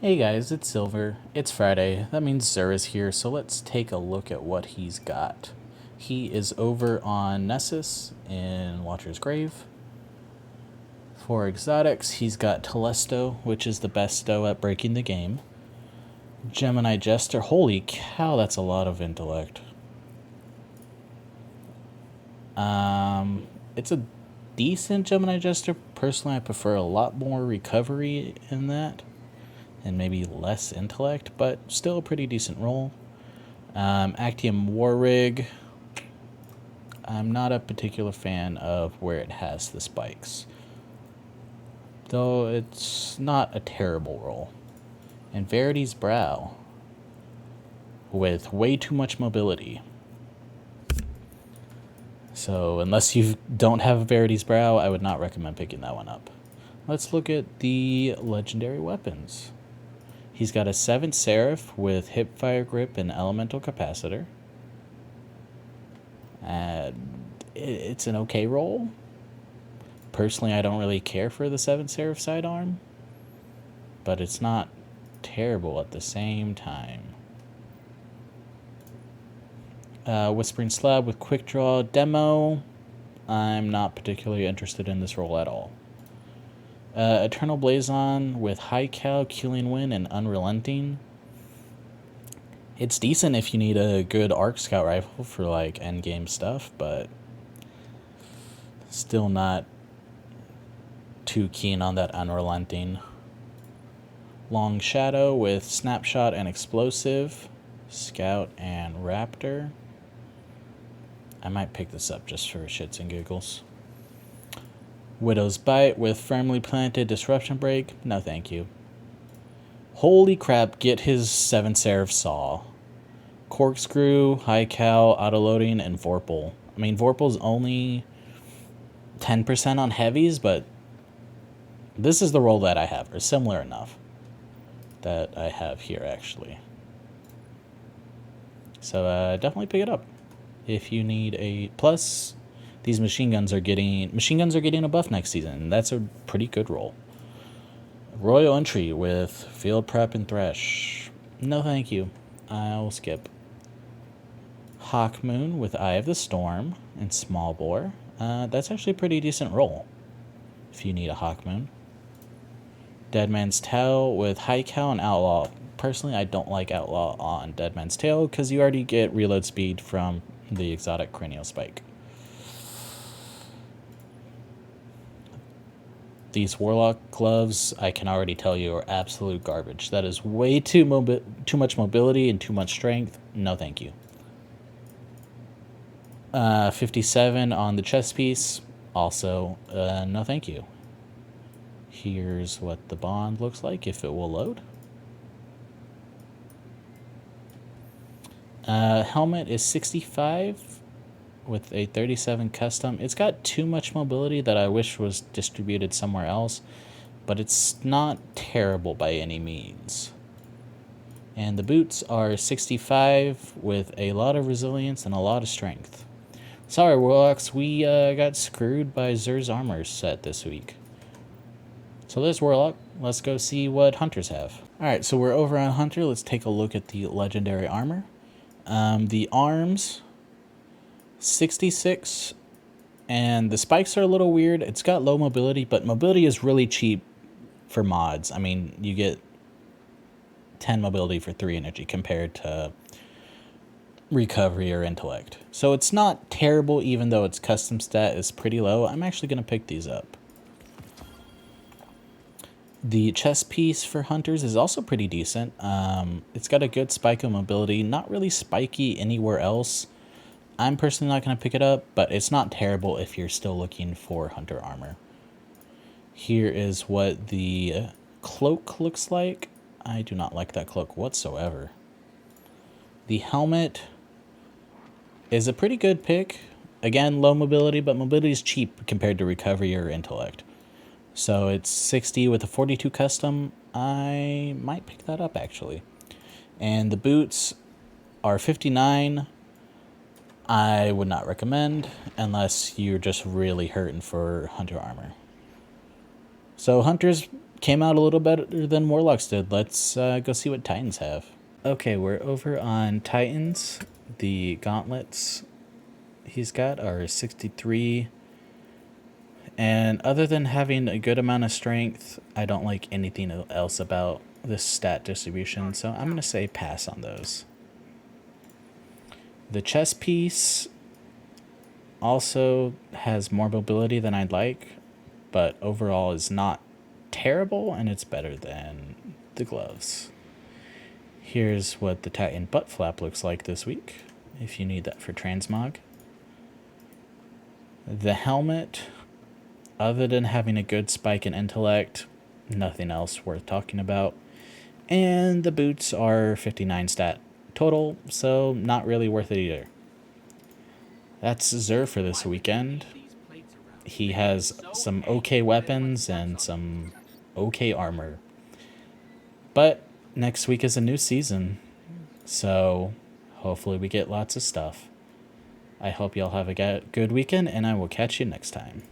Hey guys, it's Silver. It's Friday. That means Xur is here, so let's take a look at what he's got. He is over on Nessus in Watcher's Grave. For exotics, he's got Telesto, which is the best stow at breaking the game. Gemini Jester. Holy cow, that's a lot of intellect. It's a decent Gemini Jester. Personally, I prefer a lot more recovery in that and maybe less intellect, but still a pretty decent roll. Actium War Rig. I'm not a particular fan of where it has the spikes, though it's not a terrible roll. And Verity's Brow, with way too much mobility. So unless you don't have Verity's Brow, I would not recommend picking that one up. Let's look at the legendary weapons. He's got a 7th Seraph with Hipfire Grip and Elemental Capacitor. It's an okay roll. Personally, I don't really care for the 7th Seraph sidearm, but it's not terrible at the same time. Whispering Slab with Quick Draw Demo. I'm not particularly interested in this roll at all. Eternal Blazon with High Cal, Killing Wind, and Unrelenting. It's decent if you need a good Arc Scout rifle for like endgame stuff, but still not too keen on that Unrelenting. Long Shadow with Snapshot and Explosive, Scout and Raptor. I might pick this up just for shits and giggles. Widow's Bite with Firmly Planted Disruption Break. No thank you. Holy crap, get his 7 Seraph Saw. Corkscrew, High Cal, Autoloading, and Vorpal. I mean, Vorpal's only 10% on heavies, but this is the roll that I have, or similar enough that I have here, actually. So definitely pick it up if you need a... Plus, these machine guns are getting a buff next season, and that's a pretty good roll. Royal Entry with Field Prep and Thresh. No thank you. I'll skip. Hawk Moon with Eye of the Storm and Small Bore. That's actually a pretty decent roll if you need a Hawk Moon. Dead Man's Tail with High Cal and Outlaw. Personally, I don't like Outlaw on Dead Man's Tail because you already get reload speed from the exotic Cranial Spike. These Warlock gloves, I can already tell you, are absolute garbage. That is way too much mobility and too much strength. No thank you. 57 on the chest piece. Also, no thank you. Here's what the bond looks like if it will load. Helmet is 65 with a 37 custom. It's got too much mobility that I wish was distributed somewhere else, but it's not terrible by any means. And the boots are 65 with a lot of resilience and a lot of strength. Sorry, Warlocks, we got screwed by Xur's armor set this week. So there's Warlock. Let's go see what Hunters have. Alright, so we're over on Hunter. Let's take a look at the legendary armor. The arms, 66, and the spikes are a little weird. It's got low mobility, but mobility is really cheap for mods. I mean, you get 10 mobility for 3 energy compared to recovery or intellect. So it's not terrible, even though its custom stat is pretty low. I'm actually going to pick these up. The chest piece for Hunters is also pretty decent. It's got a good spike of mobility, not really spiky anywhere else. I'm personally not going to pick it up, but it's not terrible if you're still looking for Hunter armor. Here is what the cloak looks like. I do not like that cloak whatsoever. The helmet is a pretty good pick. Again, low mobility, but mobility is cheap compared to recovery or intellect. So it's 60 with a 42 custom. I might pick that up, actually. And the boots are 59. I would not recommend unless you're just really hurting for Hunter armor. So Hunters came out a little better than Warlocks did. Let's go see what Titans have. Okay, we're over on Titans. The Gauntlets he's got are 63. And other than having a good amount of strength, I don't like anything else about this stat distribution, so I'm going to say pass on those. The chest piece also has more mobility than I'd like, but overall is not terrible, and it's better than the gloves. Here's what the Titan butt flap looks like this week, if you need that for transmog. The helmet, other than having a good spike in intellect, nothing else worth talking about. And the boots are 59 stat total, so not really worth it either. That's Xur for this weekend. He has some okay weapons and some okay armor. But next week is a new season, so hopefully we get lots of stuff. I hope y'all have a good weekend, and I will catch you next time.